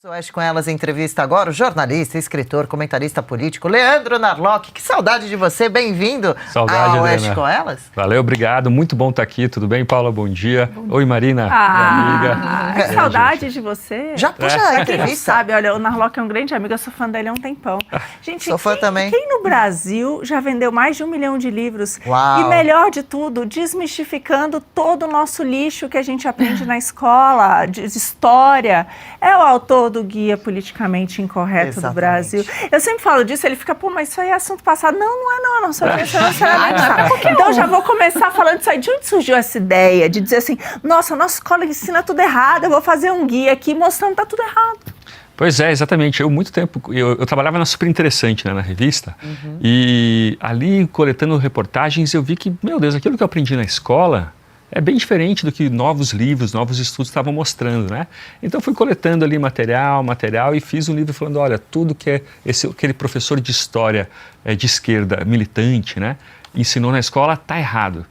Oeste com Elas entrevista agora o jornalista, escritor, comentarista político Leandro Narlock. Que saudade de você, bem-vindo ao Oeste com Elas. Valeu, obrigado, muito bom estar aqui, tudo bem, Paula? Bom dia. Oi, Marina, minha amiga. Que saudade de você. Já puxa a entrevista. Sabe, olha, o Narlock é um grande amigo, eu sou fã dele há um tempão. Gente, sou fã também. Quem no Brasil já vendeu mais de 1 milhão de livros? Uau. E melhor de tudo, desmistificando todo o nosso lixo que a gente aprende na escola, de história. É o autor do Guia Politicamente Incorreto do Brasil. Eu sempre falo disso, ele fica, pô, mas isso aí é assunto passado. Não sobre isso, não será necessário. Então já vou começar falando disso aí. De onde surgiu essa ideia de dizer assim, nossa, a nossa escola ensina tudo errado, eu vou fazer um guia aqui mostrando que tá tudo errado. Pois é, exatamente. Muito tempo, eu trabalhava na Super Interessante, né, na revista, e ali, coletando reportagens, eu vi que, meu Deus, aquilo que eu aprendi na escola é bem diferente do que novos livros, novos estudos estavam mostrando, né? Então fui coletando ali material e fiz um livro falando, olha, tudo que é aquele professor de história de esquerda, militante, né, ensinou na escola tá errado.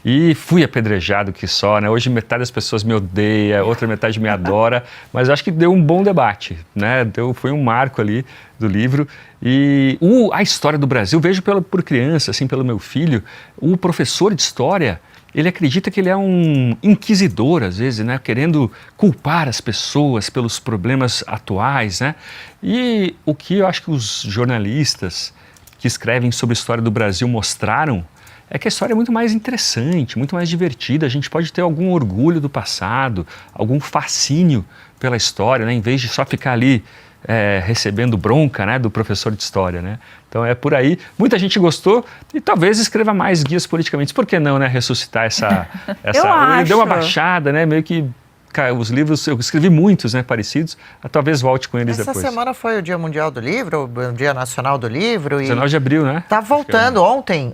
E fui apedrejado que só, né? Hoje metade das pessoas me odeia, outra metade me adora, mas eu acho que deu um bom debate, né? Foi um marco ali do livro. E a história do Brasil, vejo por criança, assim, pelo meu filho, o professor de história, ele acredita que ele é um inquisidor, às vezes, né? Querendo culpar as pessoas pelos problemas atuais, né? E o que eu acho que os jornalistas que escrevem sobre a história do Brasil mostraram é que a história é muito mais interessante, muito mais divertida. A gente pode ter algum orgulho do passado, algum fascínio pela história, né? Em vez de só ficar ali recebendo bronca, né, do professor de história, né? Então é por aí. Muita gente gostou e talvez escreva mais guias politicamente. Por que não, né, ressuscitar essa... Ele deu uma baixada, né, meio que... Os livros, eu escrevi muitos, né, parecidos, talvez volte com eles depois. Essa semana foi o Dia Mundial do Livro, o Dia Nacional do Livro. 19 de abril, né? Tá voltando, ontem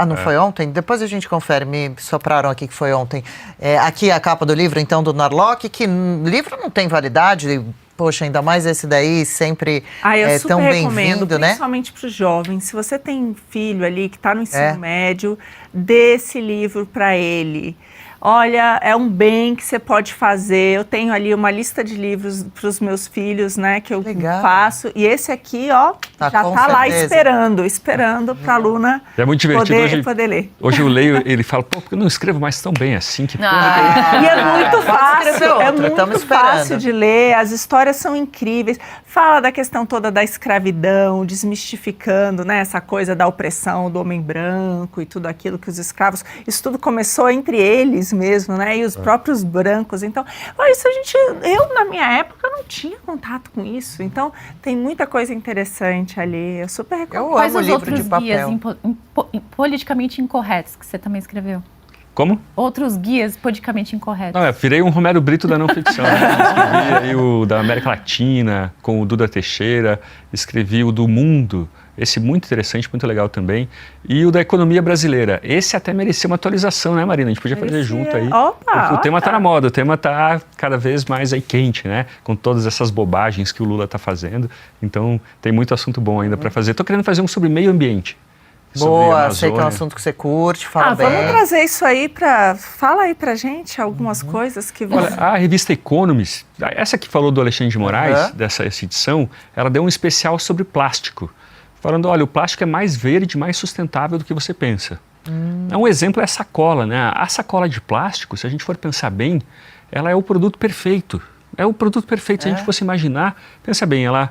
não foi ontem? Depois a gente confere, me sopraram aqui que foi ontem. Aqui a capa do livro, então, do Narlock, que livro não tem validade, poxa, ainda mais esse daí, sempre tão bem-vindo, né? Principalmente para os jovens. Se você tem filho ali que está no ensino médio, dê esse livro para ele. Olha, é um bem que você pode fazer. Eu tenho ali uma lista de livros para os meus filhos, né, que eu faço. E esse aqui, ó, já está lá esperando para a aluna poder ler. Hoje eu leio, ele fala, pô, porque eu não escrevo mais tão bem assim. Que e é muito fácil de ler, as histórias são incríveis. Fala da questão toda da escravidão, desmistificando, né, essa coisa da opressão do homem branco e tudo aquilo que os escravos... Isso tudo começou entre eles mesmo, né? E os próprios brancos. Então, isso eu na minha época não tinha contato com isso. Então, tem muita coisa interessante ali. Eu super recomendo. Eu amo livro de papel. Guias politicamente incorretos que você também escreveu? Como? Outros guias politicamente incorretos. Não, eu virei um Romero Brito da não ficção. Né? Escrevi aí o da América Latina, com o Duda Teixeira, escrevi o do Mundo, esse muito interessante, muito legal também, e o da economia brasileira. Esse até merecia uma atualização, né, Marina? A gente podia fazer junto aí. Porque o tema está na moda, o tema está cada vez mais aí quente, né? Com todas essas bobagens que o Lula está fazendo. Então, tem muito assunto bom ainda para fazer. Estou querendo fazer um sobre meio ambiente. Boa, sei que é um assunto que você curte, fala bem. Vamos trazer isso aí fala aí pra gente algumas coisas que você... Olha, a revista Economist, essa que falou do Alexandre de Moraes, essa edição, ela deu um especial sobre plástico, falando, olha, o plástico é mais verde, mais sustentável do que você pensa. Um exemplo é a sacola, né? A sacola de plástico, se a gente for pensar bem, ela é o produto perfeito. É o produto perfeito, se a gente fosse imaginar, pensa bem, ela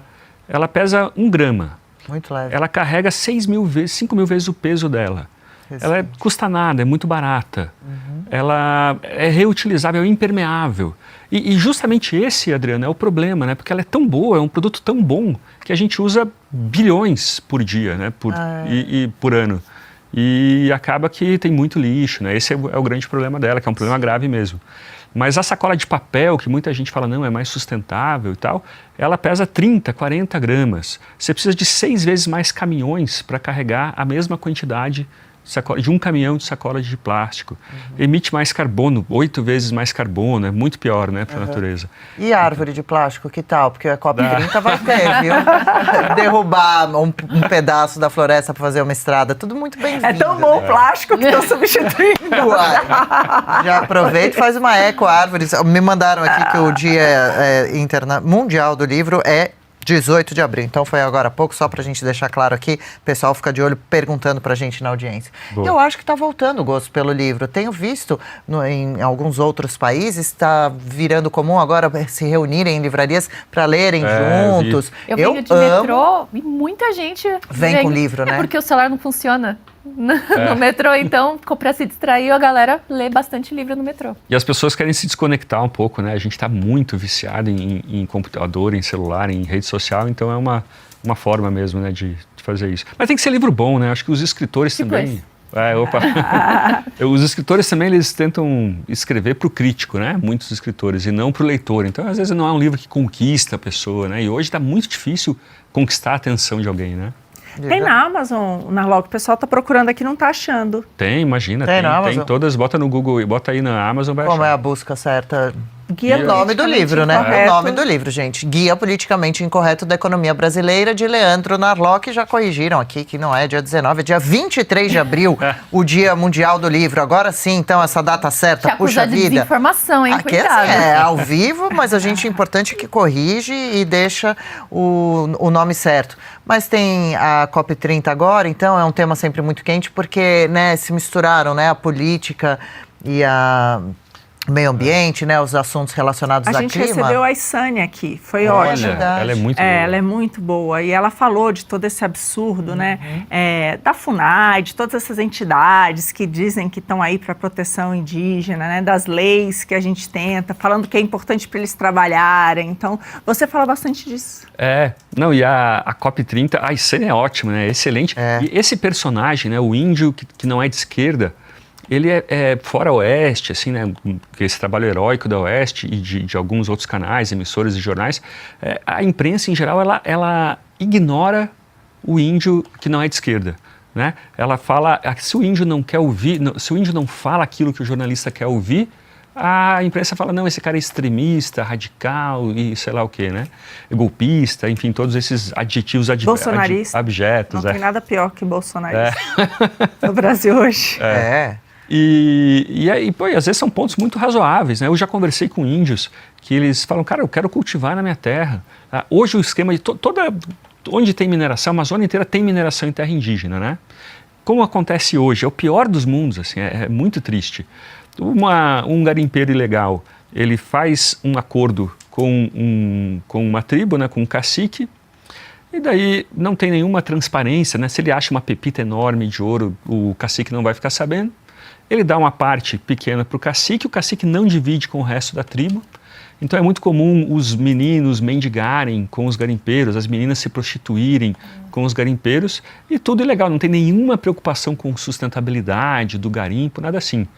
pesa 1 grama. Muito leve. Ela carrega 5 mil vezes o peso dela. Ela custa nada, é muito barata. Ela é reutilizável, é impermeável. E justamente esse, Adriana, é o problema, né? Porque ela é tão boa, é um produto tão bom, que a gente usa bilhões por dia, né? Por ano. E acaba que tem muito lixo, né? Esse é o grande problema dela, que é um problema grave mesmo. Mas a sacola de papel, que muita gente fala, não, é mais sustentável e tal, ela pesa 30, 40 gramas. Você precisa de 6 vezes mais caminhões para carregar a mesma quantidade de um caminhão de sacolas de plástico. Emite mais carbono, 8 vezes mais carbono, é muito pior, né, para a natureza. E árvore de plástico, que tal? Porque a COP30 vai ter, viu? Derrubar um pedaço da floresta para fazer uma estrada, tudo muito bem-vindo. É tão bom o plástico que estão substituindo. Uai, já aproveita e faz uma eco-árvore. Me mandaram aqui que o Dia Mundial do Livro é 18 de abril, então foi agora há pouco, só pra gente deixar claro aqui, o pessoal fica de olho perguntando pra gente na audiência. Boa. Eu acho que tá voltando o gosto pelo livro. Tenho visto em alguns outros países, está virando comum agora se reunirem em livrarias para lerem juntos. Eu venho de metrô e muita gente vem com livro, né? É porque o celular não funciona no metrô, então, para se distrair, a galera lê bastante livro no metrô. E as pessoas querem se desconectar um pouco, né? A gente está muito viciado em computador, em celular, em rede social, então é uma forma mesmo, né, de fazer isso. Mas tem que ser livro bom, né? Acho que os escritores também... Os escritores também, eles tentam escrever para o crítico, né? Muitos escritores, e não para o leitor. Então, às vezes, não é um livro que conquista a pessoa, né? E hoje está muito difícil conquistar a atenção de alguém, né? Tem na Amazon, Narlock, o pessoal está procurando aqui, não está achando. Tem, imagina, tem todas, bota no Google e bota aí na Amazon, vai Como achar. é a busca certa? Guia o nome do livro, né? Incorreto. O nome do livro, gente. Guia Politicamente Incorreto da Economia Brasileira, de Leandro Narlock. Já corrigiram aqui que não é dia 19, é dia 23 de abril, o Dia Mundial do Livro. Agora sim, então, essa data certa, puxa de vida. Desinformação, hein? Aqui Cuidado. é ao vivo, mas a gente, importante que corrige e deixa o nome certo. Mas tem a COP30 agora, então é um tema sempre muito quente, porque, né, se misturaram, né, a política e a meio ambiente, né, os assuntos relacionados a clima. A gente recebeu a Isânia aqui, foi Olha, ótimo. ela é muito boa. Ela é muito boa e ela falou de todo esse absurdo, né, da FUNAI, de todas essas entidades que dizem que estão aí para proteção indígena, né, das leis que a gente tenta, falando que é importante para eles trabalharem. Então, você fala bastante disso. E a COP30, a Isânia é ótima, né, excelente. E esse personagem, né, o índio que não é de esquerda, ele é fora Oeste, assim, né, esse trabalho heróico da Oeste e de alguns outros canais, emissoras e jornais, a imprensa em geral, ela ignora o índio que não é de esquerda, né? Ela fala, se o índio não quer ouvir, se o índio não fala aquilo que o jornalista quer ouvir, a imprensa fala, não, esse cara é extremista, radical e sei lá o quê, né? Golpista, enfim, todos esses adjetivos bolsonarista. abjetos. Não tem nada pior que bolsonarista no Brasil hoje. E aí, às vezes são pontos muito razoáveis, né? Eu já conversei com índios que eles falam, cara, eu quero cultivar na minha terra. Hoje o esquema de onde tem mineração, a Amazônia inteira tem mineração em terra indígena, né? Como acontece hoje, é o pior dos mundos, assim, é muito triste. Um garimpeiro ilegal, ele faz um acordo com uma tribo, né, com um cacique, e daí não tem nenhuma transparência, né? Se ele acha uma pepita enorme de ouro, o cacique não vai ficar sabendo. Ele dá uma parte pequena para o cacique não divide com o resto da tribo. Então é muito comum os meninos mendigarem com os garimpeiros, as meninas se prostituírem com os garimpeiros, e tudo ilegal, não tem nenhuma preocupação com sustentabilidade do garimpo, nada assim.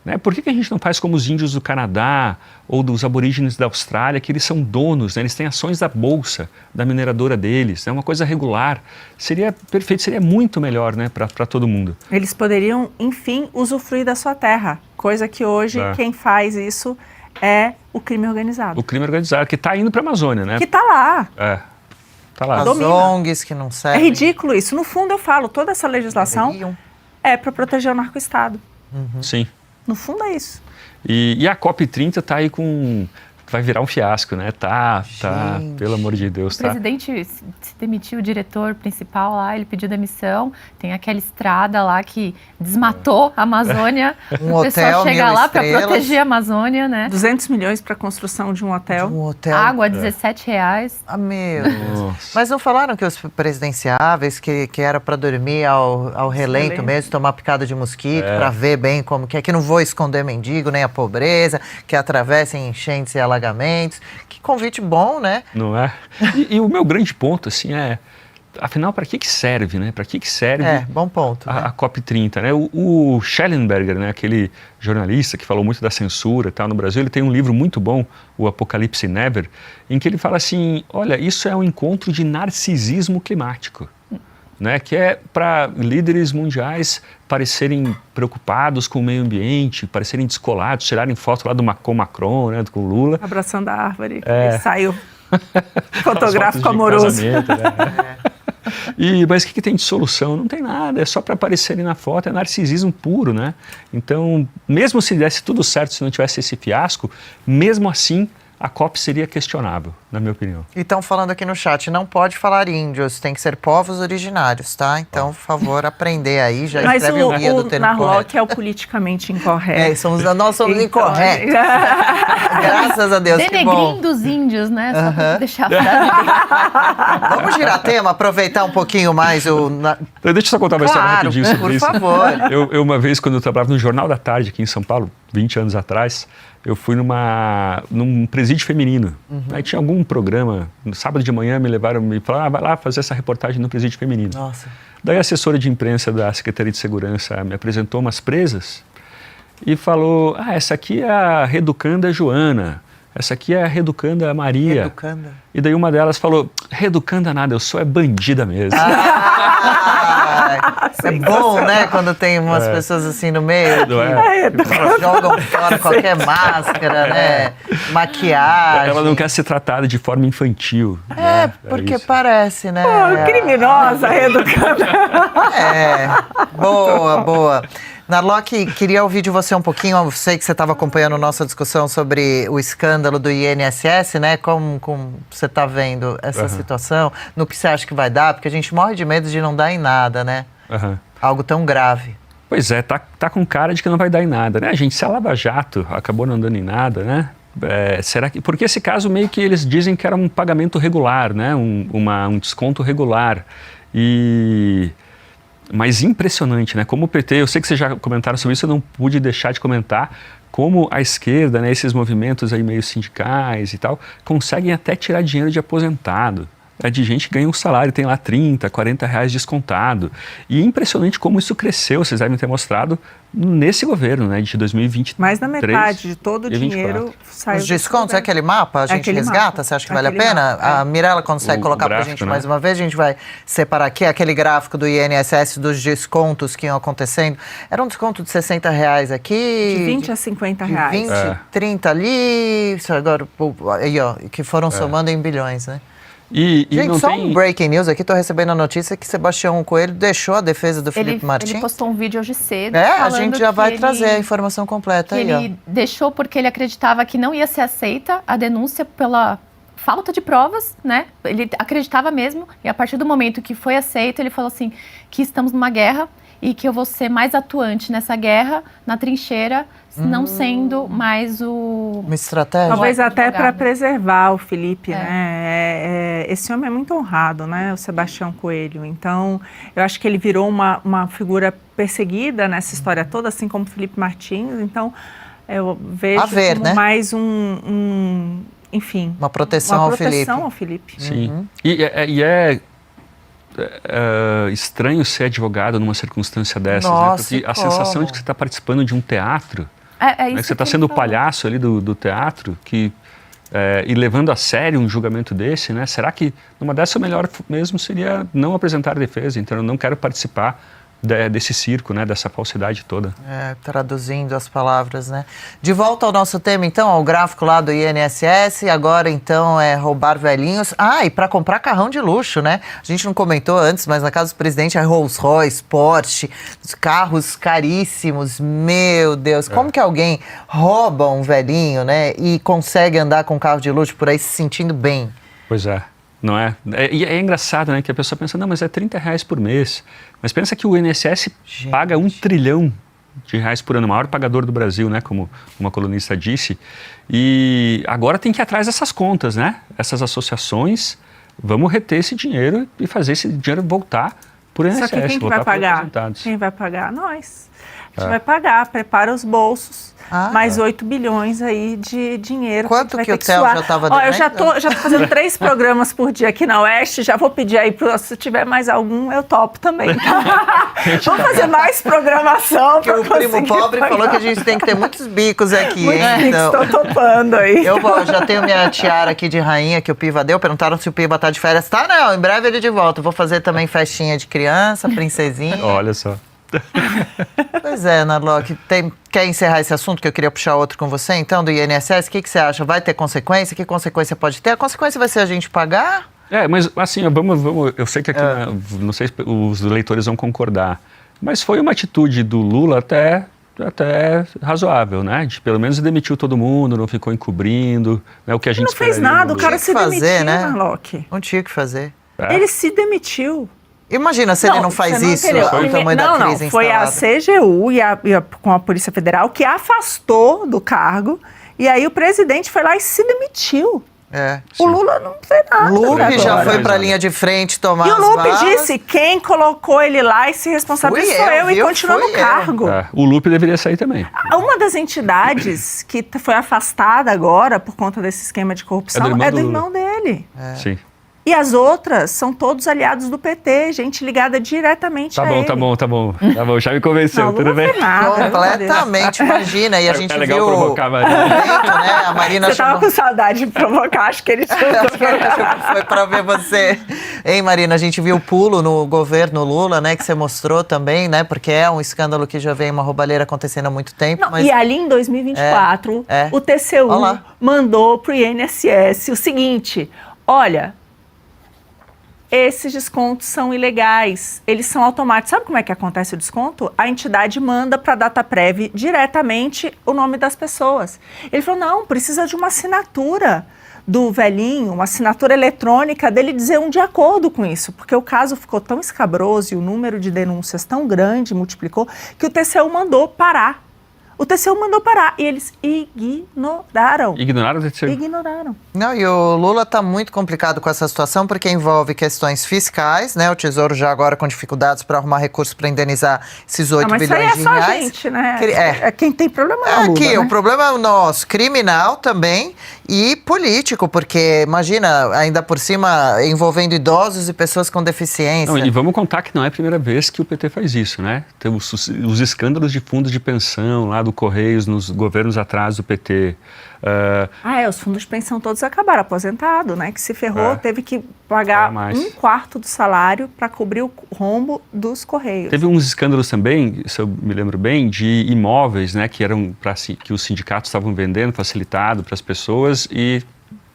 Né? Por que a gente não faz como os índios do Canadá ou dos aborígenes da Austrália, que eles são donos, né? Eles têm ações da bolsa, da mineradora deles, é uma coisa regular. Seria perfeito, seria muito melhor, né, para todo mundo. Eles poderiam, enfim, usufruir da sua terra, coisa que hoje quem faz isso é o crime organizado. O crime organizado, que está indo para a Amazônia, né? Que está lá. Tá lá. As ONGs que não servem. É ridículo isso. No fundo, eu falo, toda essa legislação é para proteger o narco-estado. Sim. No fundo é isso. E a COP30 está aí vai virar um fiasco, né? Tá, pelo amor de Deus, O presidente se demitiu, o diretor principal lá, ele pediu demissão. Tem aquela estrada lá que desmatou a Amazônia. Um o pessoal hotel, chega lá para estrelas. proteger a Amazônia, né? 200 milhões para a construção de um hotel. Água, R$17. Ah, meu Deus. Mas não falaram que os presidenciáveis, que era para dormir ao relento mesmo, tomar picada de mosquito, para ver bem como que é, que não vou esconder mendigo, nem a pobreza, que atravessem enchentes e alagamentos. Que convite bom, né? Não é? E o meu grande ponto, assim, afinal, para que serve, né? Para que serve bom ponto, a COP30, né? O Schellenberger, né? Aquele jornalista que falou muito da censura e tal no Brasil, ele tem um livro muito bom, o Apocalipse Never, em que ele fala assim, olha, isso é um encontro de narcisismo climático. né, que é para líderes mundiais parecerem preocupados com o meio ambiente, parecerem descolados, tirarem foto lá com Macron, né, com Lula. Abraçando a árvore, saiu fotográfico amoroso. Mas o que tem de solução? Não tem nada, é só para aparecerem na foto, é narcisismo puro, né? Então, mesmo se desse tudo certo, se não tivesse esse fiasco, mesmo assim, a COP seria questionável, na minha opinião. E estão falando aqui no chat, não pode falar índios, tem que ser povos originários, tá? Então, por favor, aprender aí, já escreve o guia do termo correto. Mas o Narlock é o politicamente incorreto. Nós somos incorretos. Graças a Deus, que bom. Denegrindo os índios, né? Só pra deixar a frase. Vamos girar tema, aproveitar um pouquinho mais o... Deixa eu só contar uma história rapidinho sobre isso. Por favor. Eu, uma vez, quando eu trabalhava no Jornal da Tarde, aqui em São Paulo, 20 anos atrás, eu fui num presídio feminino. Aí tinha algum programa, no sábado de manhã me falaram, vai lá fazer essa reportagem no presídio feminino. Nossa. Daí a assessora de imprensa da Secretaria de Segurança me apresentou umas presas e falou, essa aqui é a reeducanda Joana, essa aqui é a reeducanda Maria. Reeducanda. E daí uma delas falou, reeducanda nada, eu sou bandida mesmo. É bom, né, quando tem umas pessoas assim no meio que jogam fora qualquer máscara, né, maquiagem. Ela não quer ser tratada de forma infantil. Porque parece, né? Criminosa, reeducanda. Boa. Narlock, queria ouvir de você um pouquinho, eu sei que você estava acompanhando nossa discussão sobre o escândalo do INSS, né? Como você está vendo essa situação? No que você acha que vai dar? Porque a gente morre de medo de não dar em nada, né? Algo tão grave. Pois é, tá com cara de que não vai dar em nada, né? Gente, se a Lava Jato acabou não dando em nada, né? Será que... Porque esse caso meio que eles dizem que era um pagamento regular, né? Um desconto regular. Mas impressionante, né? Como o PT, eu sei que vocês já comentaram sobre isso, eu não pude deixar de comentar como a esquerda, né, esses movimentos aí meio sindicais e tal, conseguem até tirar dinheiro de aposentado. De gente que ganha um salário, tem lá 30, 40 reais descontado. E é impressionante como isso cresceu, vocês devem ter mostrado nesse governo, né, de 2023. Mais da metade de todo o dinheiro saiu. Os descontos, é aquele mapa? A gente resgata? Você acha que vale a pena? A Mirella consegue colocar pra gente mais uma vez? A gente vai separar aqui aquele gráfico do INSS dos descontos que iam acontecendo. Era um desconto de 60 reais aqui. De 20 a 50 reais. 20, 30 ali. Isso agora, aí, ó, que foram somando em bilhões, né? Gente, não só um breaking news aqui, estou recebendo a notícia que Sebastião Coelho deixou a defesa do Felipe Martins. Ele postou um vídeo hoje cedo. A gente já vai trazer a informação completa aí. Ele deixou porque ele acreditava que não ia ser aceita a denúncia pela falta de provas, né? Ele acreditava mesmo, e a partir do momento que foi aceito, ele falou assim, que estamos numa guerra e que eu vou ser mais atuante nessa guerra, na trincheira, não sendo mais uma estratégia. Talvez até para preservar o Felipe, né? Esse homem é muito honrado, né? O Sebastião Coelho. Então, eu acho que ele virou uma figura perseguida nessa história toda, assim como o Felipe Martins. Então, eu vejo como mais enfim... Uma proteção ao Felipe. Sim. E é estranho ser advogado numa circunstância dessas, né? Porque a sensação de que você está participando de um teatro, isso que você está sendo o palhaço ali do teatro, e levando a sério um julgamento desse, né? Será que numa dessa o melhor mesmo seria não apresentar defesa? Então eu não quero participar desse circo, né, dessa falsidade toda. Traduzindo as palavras, né? De volta ao nosso tema, então, ao gráfico lá do INSS, agora, então, é roubar velhinhos. E para comprar carrão de luxo, né? A gente não comentou antes, mas na casa do presidente é Rolls Royce, Porsche, carros caríssimos, meu Deus. Como que alguém rouba um velhinho, né, e consegue andar com um carro de luxo por aí se sentindo bem? Pois é. Não é? E é engraçado, né, que a pessoa pensa, não, mas é 30 reais por mês. Mas pensa que o INSS paga 1 trilhão de reais por ano, o maior pagador do Brasil, né, como uma colunista disse. E agora tem que ir atrás dessas contas, né? Essas associações, vamos reter esse dinheiro e fazer esse dinheiro voltar por INSS. Só que quem que vai pagar? Quem vai pagar? Nós. A gente vai pagar, prepara os bolsos. Mais 8 bilhões aí de dinheiro. Quanto que o Theo já estava devendo? Eu já tô fazendo 3 programas por dia aqui na Oeste, já vou pedir aí, se tiver mais algum, eu topo também. Vamos fazer mais programação. Porque o primo pobre falou que a gente tem que ter muitos bicos aqui, hein? Então, estou topando aí. Eu já tenho minha tiara aqui de rainha que o Piva deu, perguntaram se o Piva tá de férias. Tá, não, em breve ele de volta. Vou fazer também festinha de criança, princesinha. Olha só. Pois é, Narlock, quer encerrar esse assunto que eu queria puxar outro com você, então, do INSS? O que você acha? Vai ter consequência? Que consequência pode ter? A consequência vai ser a gente pagar? Mas assim, vamos, eu sei que aqui, não sei se os leitores vão concordar, mas foi uma atitude do Lula até razoável, né? De, pelo menos demitiu todo mundo, não ficou encobrindo, né? O que a gente não fez nada, o cara se demitiu, né? Narlock. Não tinha o que fazer. Ele se demitiu. Imagina se ele não faz isso, o tamanho da crise instalada. Foi a CGU com a Polícia Federal que afastou do cargo, e aí o presidente foi lá e se demitiu. O Lula não fez nada. O Lupe já foi para a linha de frente tomar as balas. E o Lupe disse, quem colocou ele lá e se responsabilizou sou eu, e continua no cargo. O Lupe deveria sair também. Uma das entidades que foi afastada agora por conta desse esquema de corrupção é do irmão dele. Sim. E as outras são todos aliados do PT, gente ligada diretamente a ele. Tá bom, já me convenceu, tudo bem? Nada, completamente, imagina, e a gente legal viu provocar a Marina. Né? A Marina você tava com saudade de provocar, acho que ele foi pra ver você. Hein, Marina, a gente viu o pulo no governo Lula, né, que você mostrou também, né, porque é um escândalo que já vem uma roubalheira acontecendo há muito tempo. Não, mas... E ali em 2024, o TCU mandou pro INSS o seguinte, olha... Esses descontos são ilegais, eles são automáticos. Sabe como é que acontece o desconto? A entidade manda para a Dataprev diretamente o nome das pessoas. Ele falou, não, precisa de uma assinatura do velhinho, uma assinatura eletrônica dele dizer de acordo com isso, porque o caso ficou tão escabroso e o número de denúncias tão grande, multiplicou, que o TCU mandou parar. O TCU mandou parar e eles ignoraram. Ignoraram o TCU? Ignoraram. Não, e o Lula está muito complicado com essa situação porque envolve questões fiscais, né? O Tesouro já agora com dificuldades para arrumar recursos para indenizar esses 8 bilhões de reais. Mas isso aí é só a gente, né? Quem tem problema é o Lula, aqui, né? O problema é o nosso, criminal também e político, porque imagina, ainda por cima, envolvendo idosos e pessoas com deficiência. Não, e vamos contar que não é a primeira vez que o PT faz isso, né? Tem os escândalos de fundos de pensão lá do Correios, nos governos atrás do PT. Os fundos de pensão todos acabaram, aposentado, né? Que se ferrou, teve que pagar 1/4 do salário para cobrir o rombo dos Correios. Teve uns escândalos também, se eu me lembro bem, de imóveis, né? Que eram que os sindicatos estavam vendendo, facilitado para as pessoas e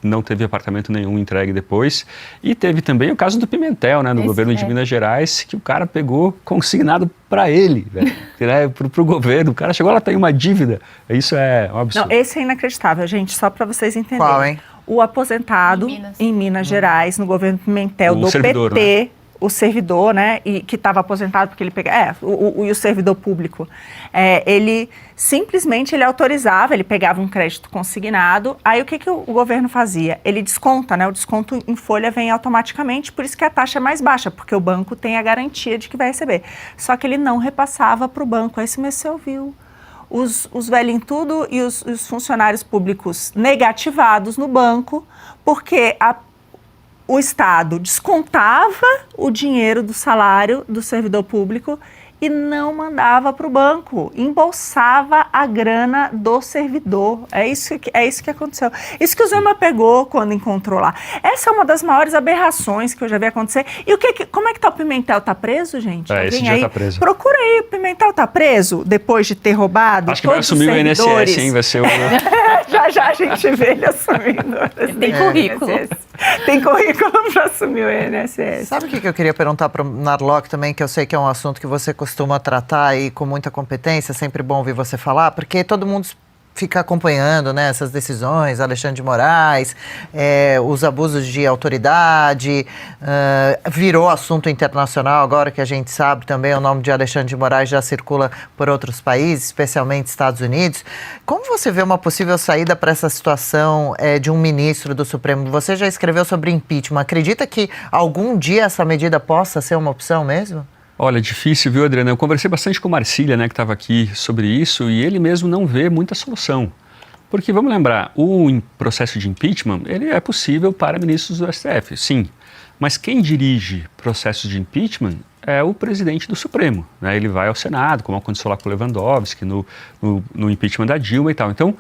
não teve apartamento nenhum entregue depois. E teve também o caso do Pimentel, né, no governo de Minas Gerais, que o cara pegou consignado para ele, né, para o governo. O cara chegou lá, tem uma dívida. Isso é um absurdo. Não, esse é inacreditável, gente, só para vocês entenderem. Qual, hein? O aposentado em Minas Gerais, no governo Pimentel, do servidor, PT... Né? O servidor, né, e que estava aposentado porque ele pegava, e o servidor público, ele simplesmente autorizava, ele pegava um crédito consignado, aí o que o governo fazia? Ele desconta, né, o desconto em folha vem automaticamente, por isso que a taxa é mais baixa, porque o banco tem a garantia de que vai receber. Só que ele não repassava para o banco, aí você ouviu. Os velhinhos tudo e os funcionários públicos negativados no banco, porque o Estado descontava o dinheiro do salário do servidor público e não mandava para o banco, embolsava a grana do servidor. É isso que aconteceu. Isso que o Zema pegou quando encontrou lá. Essa é uma das maiores aberrações que eu já vi acontecer. E como é que tá o Pimentel? Tá preso, gente? Esse dia tá preso. Procura aí, o Pimentel tá preso depois de ter roubado. Acho que vai assumir o INSS, hein? Vai ser o... já a gente vê ele assumindo. Tem currículo. Tem currículo para assumir o INSS. Sabe o que eu queria perguntar para o Narlock também, que eu sei que é um assunto que você costuma tratar aí com muita competência, sempre bom ouvir você falar, porque todo mundo fica acompanhando, né, essas decisões, Alexandre de Moraes, os abusos de autoridade, virou assunto internacional agora que a gente sabe também, o nome de Alexandre de Moraes já circula por outros países, especialmente Estados Unidos. Como você vê uma possível saída para essa situação de um ministro do Supremo? Você já escreveu sobre impeachment, acredita que algum dia essa medida possa ser uma opção mesmo? Olha, difícil, viu, Adriana? Eu conversei bastante com o Marcília, né, que estava aqui sobre isso, e ele mesmo não vê muita solução. Porque, vamos lembrar, o processo de impeachment, ele é possível para ministros do STF, sim. Mas quem dirige processos de impeachment é o presidente do Supremo, né? Ele vai ao Senado, como aconteceu lá com o Lewandowski, no impeachment da Dilma e tal. Então,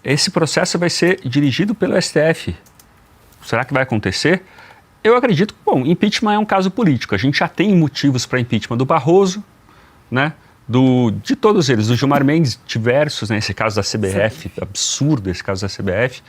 esse processo vai ser dirigido pelo STF. Será que vai acontecer? Eu acredito que, bom, impeachment é um caso político. A gente já tem motivos para impeachment do Barroso, né? De todos eles, do Gilmar Mendes, diversos, né? Esse caso da CBF, absurdo esse caso da CBF.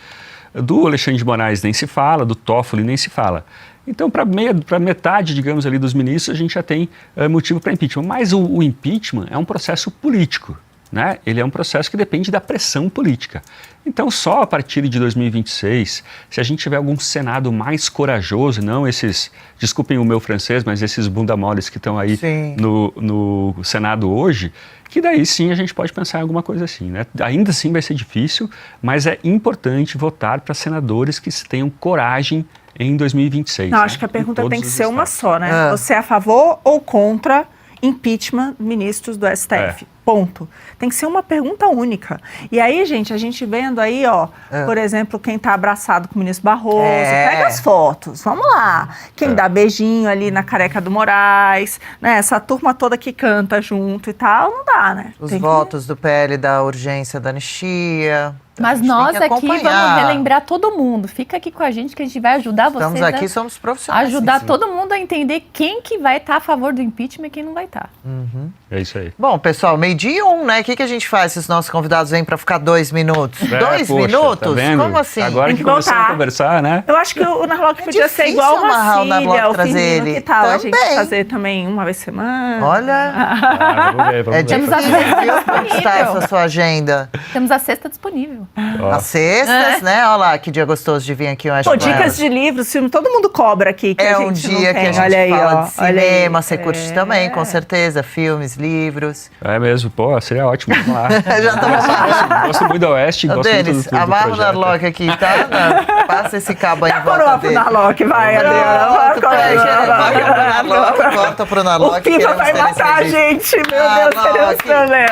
Do Alexandre de Moraes nem se fala, do Toffoli nem se fala. Então, para metade, digamos, ali dos ministros, a gente já tem motivo para impeachment. Mas o impeachment é um processo político, né? Ele é um processo que depende da pressão política. Então, só a partir de 2026, se a gente tiver algum Senado mais corajoso, não esses, desculpem o meu francês, mas esses bunda moles que estão aí no Senado hoje, que daí sim a gente pode pensar em alguma coisa assim, né? Ainda assim vai ser difícil, mas é importante votar para senadores que tenham coragem em 2026. Não, né? acho que a pergunta tem que ser estados. uma só, né? Você é a favor ou contra impeachment de ministros do STF? Ponto. Tem que ser uma pergunta única. E aí, gente, a gente vendo aí, ó, por exemplo, quem tá abraçado com o ministro Barroso, pega as fotos, vamos lá. Quem dá beijinho ali na careca do Moraes, né? Essa turma toda que canta junto e tal, não dá, né? Os votos do PL da urgência da anistia. Mas nós aqui vamos relembrar todo mundo. Fica aqui com a gente que a gente vai ajudar vocês. Estamos aqui, somos profissionais. Ajudar todo mundo a entender quem que vai estar a favor do impeachment e quem não vai estar. É isso aí. Bom, pessoal, 12:01, né? O que a gente faz se os nossos convidados vêm para ficar 2 minutos? 2 minutos? Tá vendo? Como assim? Agora que começamos a conversar, né? Eu acho que o Narlock podia ser igual o Marcília, o Firmino, que tal? Também. A gente fazer também uma vez por semana. Olha, Vamos ver. Temos a sexta como está essa sua agenda? Temos a sexta disponível. As sextas, né? Olha lá, que dia gostoso de vir aqui. Eu acho. Pô, dicas de livros, filme, todo mundo cobra aqui. Que é a um gente dia não que a tem. gente Olha aí, fala ó, de cinema, você curte também, com certeza, filmes, livros. É mesmo, pô, seria ótimo. Vamos lá. Já estamos Gosto muito da Oeste, gosto Denis, muito do amarra o projeto. Narlock aqui, tá? Passa esse cabo aí em volta Coroa pro dele. Narlock, vai, Adriana. Corta pro Narlock. O Pipa vai matar a gente, meu Deus, teremos problemas.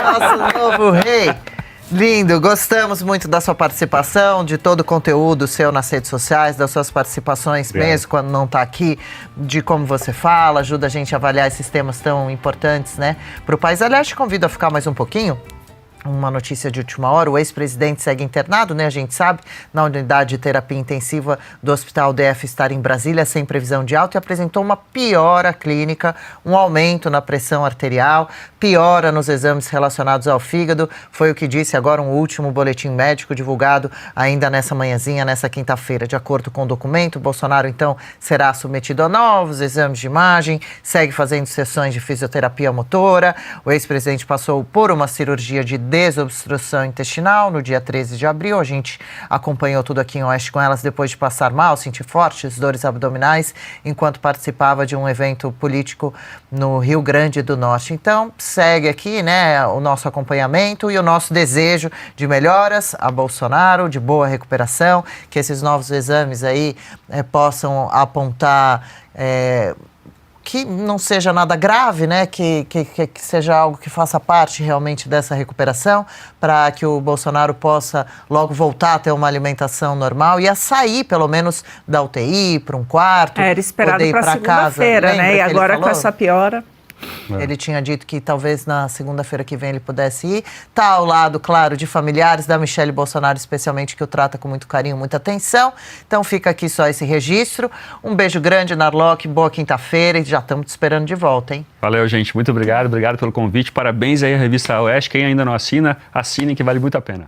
Nosso novo rei. Lindo, gostamos muito da sua participação, de todo o conteúdo seu nas redes sociais, das suas participações mesmo quando não está aqui, de como você fala, ajuda a gente a avaliar esses temas tão importantes, né, para o país. Aliás, te convido a ficar mais um pouquinho. Uma notícia de última hora, o ex-presidente segue internado, né, a gente sabe, na unidade de terapia intensiva do Hospital DF estar em Brasília, sem previsão de alta, e apresentou uma piora clínica, um aumento na pressão arterial, piora nos exames relacionados ao fígado, foi o que disse agora um último boletim médico divulgado ainda nessa manhãzinha, nessa quinta-feira. De acordo com o documento, Bolsonaro, então, será submetido a novos exames de imagem, segue fazendo sessões de fisioterapia motora, o ex-presidente passou por uma cirurgia de desobstrução intestinal no dia 13 de abril. A gente acompanhou tudo aqui em Oeste com elas depois de passar mal, sentir fortes dores abdominais enquanto participava de um evento político no Rio Grande do Norte. Então, segue aqui, né, o nosso acompanhamento e o nosso desejo de melhoras a Bolsonaro, de boa recuperação, que esses novos exames aí possam apontar que não seja nada grave, né? Que seja algo que faça parte realmente dessa recuperação, para que o Bolsonaro possa logo voltar a ter uma alimentação normal e a sair, pelo menos, da UTI para um quarto. Era esperado para segunda-feira, né? E agora com essa piora. Ele tinha dito que talvez na segunda-feira que vem ele pudesse ir. Está ao lado, claro, de familiares da Michele Bolsonaro, especialmente, que o trata com muito carinho, muita atenção. Então fica aqui só esse registro. Um beijo grande, Narlock. Boa quinta-feira e já estamos te esperando de volta, hein? Valeu, gente. Muito obrigado. Obrigado pelo convite. Parabéns aí à revista Oeste. Quem ainda não assina, assinem que vale muito a pena.